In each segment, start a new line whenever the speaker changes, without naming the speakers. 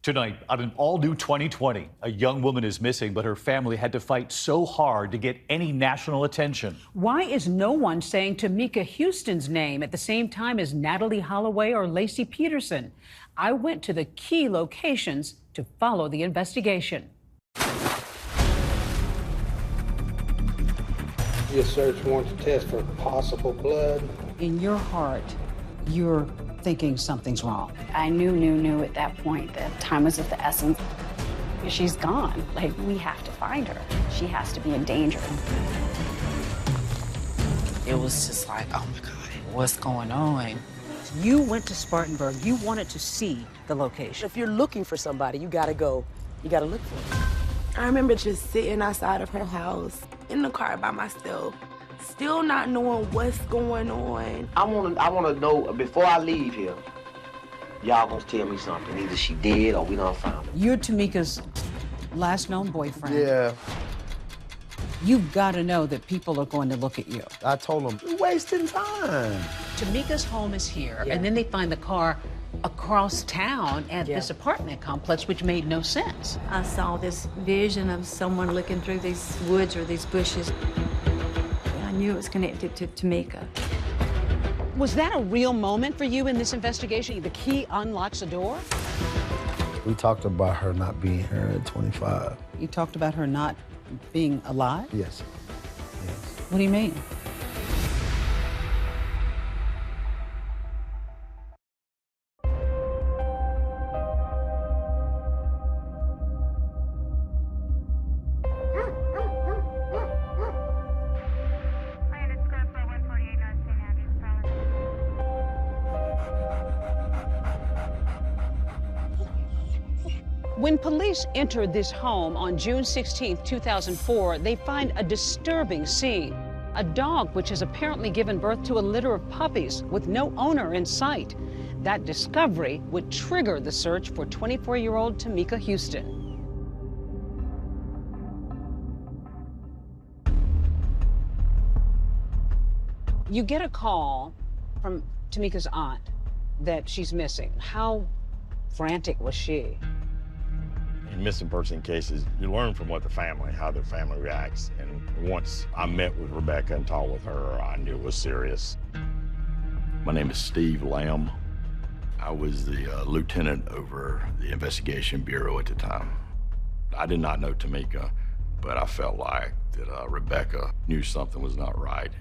Tonight, on an all-new 2020, a young woman is missing, but her family had to fight so hard to get any national attention.
Why is no one saying Tamika Huston's name at the same time as Natalie Holloway or Lacey Peterson? I went to the key locations to follow the investigation.
Your search warrant to test for possible blood.
In your heart, you're thinking something's wrong.
I knew at that point that time was of the essence. She's gone. Like, we have to find her. She has to be in danger.
It was just like, oh my God, what's going on?
You went to Spartanburg. You wanted to see the location.
If you're looking for somebody, you gotta go. You gotta look for them.
I remember just sitting outside of her house in the car by myself, still not knowing what's going on.
I wanna know before I leave here, y'all gonna tell me something. Either she dead or we done found her.
You're Tamika's last known boyfriend.
Yeah.
You've got to know that people are going to look at you.
I told him, you're wasting time.
Tamika's home is here, and then they find the car across town at this apartment complex, which made no sense.
I saw this vision of someone looking through these woods or these bushes. I knew it was connected to Tamika.
Was that a real moment for you in this investigation? The key unlocks a door?
We talked about her not being here at 25.
You talked about her not being alive?
Yes.
What do you mean? When police entered this home on June 16, 2004, they find a disturbing scene. A dog which has apparently given birth to a litter of puppies with no owner in sight. That discovery would trigger the search for 24-year-old Tamika Huston. You get a call from Tamika's aunt that she's missing. How frantic was she?
In missing person cases, you learn from how the family reacts. And once I met with Rebecca and talked with her, I knew it was serious.
My name is Steve Lamb. I was the lieutenant over the investigation bureau at the time. I did not know Tamika, but I felt like that Rebecca knew something was not right.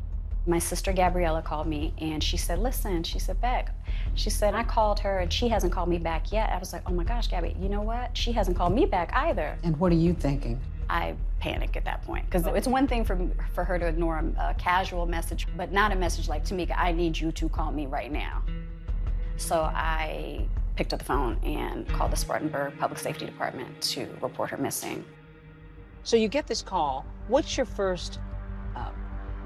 My sister Gabriella called me and she said, listen, she said, Beck, she said, I called her and she hasn't called me back yet. I was like, oh my gosh, Gabby, you know what? She hasn't called me back either.
And what are you thinking?
I panic at that point, because it's one thing for her to ignore a casual message, but not a message like, Tamika, I need you to call me right now. So I picked up the phone and called the Spartanburg Public Safety Department to report her missing.
So you get this call. What's your first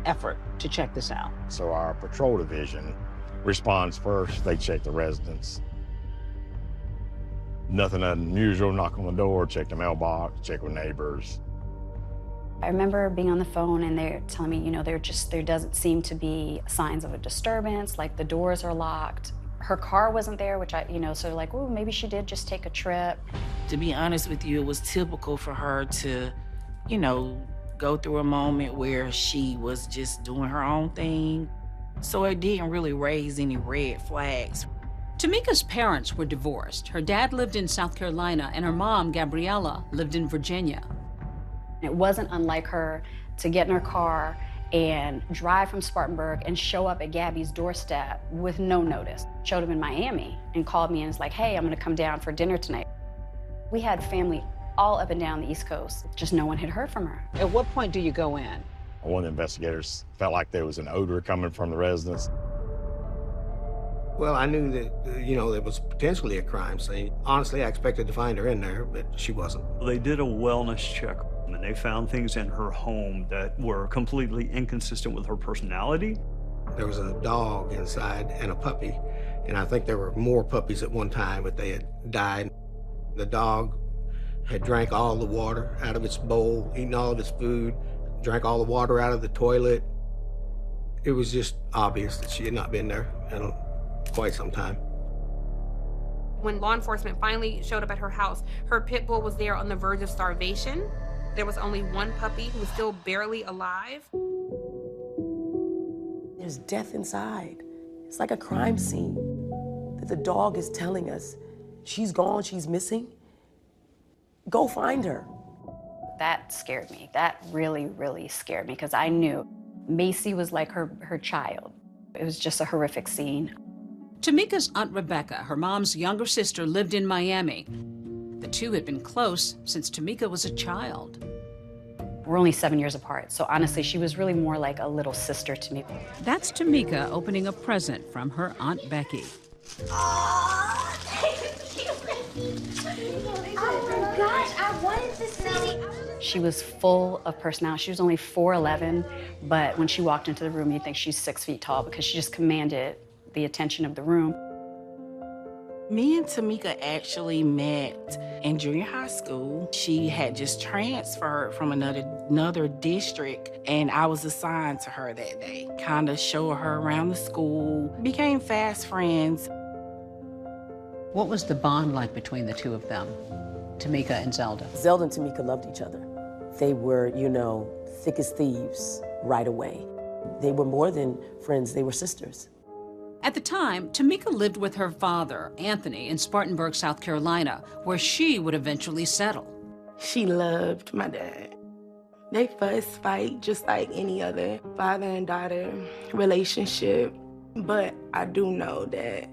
effort to check this out?
So our patrol division responds first. They check the residence. Nothing unusual, knock on the door, check the mailbox, check with neighbors.
I remember being on the phone and they're telling me, you know, there doesn't seem to be signs of a disturbance, like the doors are locked. Her car wasn't there, which so like, oh, maybe she did just take a trip.
To be honest with you, it was typical for her to, go through a moment where she was just doing her own thing. So it didn't really raise any red flags.
Tamika's parents were divorced. Her dad lived in South Carolina and her mom, Gabriella, lived in Virginia.
It wasn't unlike her to get in her car and drive from Spartanburg and show up at Gabby's doorstep with no notice. Showed up in Miami and called me and was like, hey, I'm gonna come down for dinner tonight. We had family all up and down the East Coast. Just no one had heard from her.
At what point do you go in?
One of the investigators felt like there was an odor coming from the residence.
Well, I knew that, there was potentially a crime scene. Honestly, I expected to find her in there, but she wasn't.
They did a wellness check, and they found things in her home that were completely inconsistent with her personality.
There was a dog inside and a puppy, and I think there were more puppies at one time, but they had died. The dog had drank all the water out of its bowl, eaten all of its food, drank all the water out of the toilet. It was just obvious that she had not been there in quite some time.
When law enforcement finally showed up at her house, her pit bull was there on the verge of starvation. There was only one puppy who was still barely alive.
There's death inside. It's like a crime scene that the dog is telling us, she's gone, she's missing. Go find her.
That scared me. That really, really scared me because I knew Macy was like her child. It was just a horrific scene.
Tamika's Aunt Rebecca, her mom's younger sister, lived in Miami. The two had been close since Tamika was a child.
We're only 7 years apart, so honestly, she was really more like a little sister to me.
That's Tamika opening a present from her Aunt Becky.
Oh, my gosh, I wanted to see.
She was full of personality. She was only 4'11", but when she walked into the room, you'd think she's 6 feet tall because she just commanded the attention of the room.
Me and Tamika actually met in junior high school. She had just transferred from another district, and I was assigned to her that day. Kind of showed her around the school, became fast friends.
What was the bond like between the two of them, Tamika and Zelda?
Zelda and Tamika loved each other. They were, thick as thieves right away. They were more than friends, they were sisters.
At the time, Tamika lived with her father, Anthony, in Spartanburg, South Carolina, where she would eventually settle.
She loved my dad. They fuss, fight, just like any other father and daughter relationship. But I do know that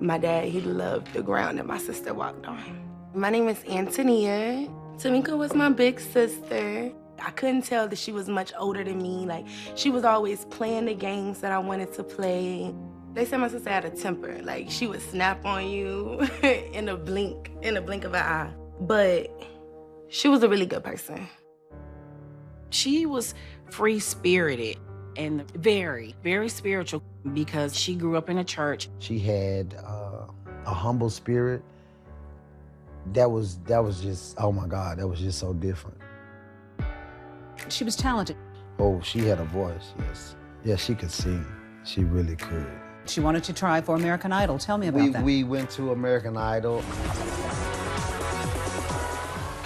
my dad, he loved the ground that my sister walked on. My name is Antonia. Tamika was my big sister. I couldn't tell that she was much older than me. Like, she was always playing the games that I wanted to play. They said my sister had a temper. Like, she would snap on you in a blink of an eye. But she was a really good person.
She was free-spirited and very, very spiritual because she grew up in a church.
She had a humble spirit. That was just, oh my God, that was just so different.
She was talented.
Oh, she had a voice, yes. Yeah, she could sing. She really could.
She wanted to try for American Idol. Tell me about that.
We went to American Idol.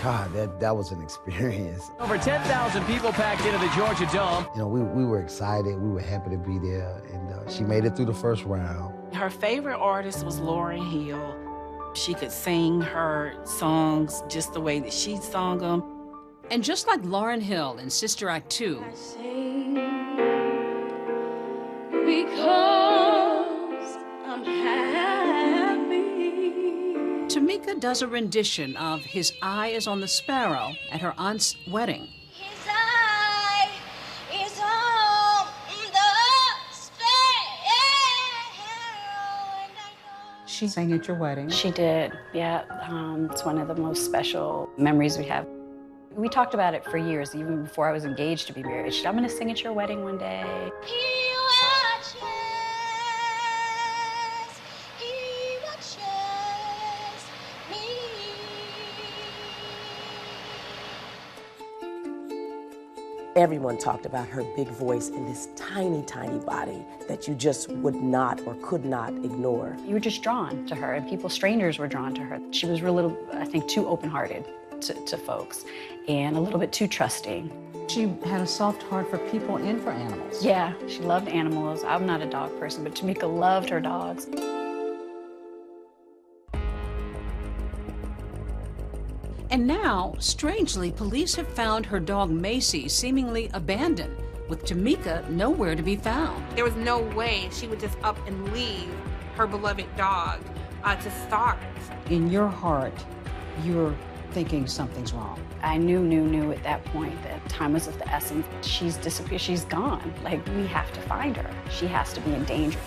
God, that was an experience.
Over 10,000 people packed into the Georgia Dome.
We were excited. We were happy to be there. And she made it through the first round.
Her favorite artist was Lauryn Hill. She could sing her songs just the way that she sung them.
And just like Lauryn Hill in Sister Act 2,
because I'm happy.
Tamika does a rendition of His Eye is on the Sparrow at her aunt's wedding.
His eye is on the sparrow.
She sang at your wedding.
She did, yeah. It's one of the most special memories we have. We talked about it for years, even before I was engaged to be married. I'm gonna sing at your wedding one day.
He watches me.
Everyone talked about her big voice and this tiny, tiny body that you just would not or could not ignore.
You were just drawn to her, and strangers were drawn to her. She was a little, I think, too open-hearted to folks, and a little bit too trusting.
She had a soft heart for people and for animals.
Yeah, she loved animals. I'm not a dog person, but Tamika loved her dogs.
And now, strangely, police have found her dog Macy seemingly abandoned, with Tamika nowhere to be found.
There was no way she would just up and leave her beloved dog to starve.
In your heart, you're thinking something's wrong.
I knew at that point that time was of the essence. She's disappeared, she's gone. Like, we have to find her. She has to be in danger.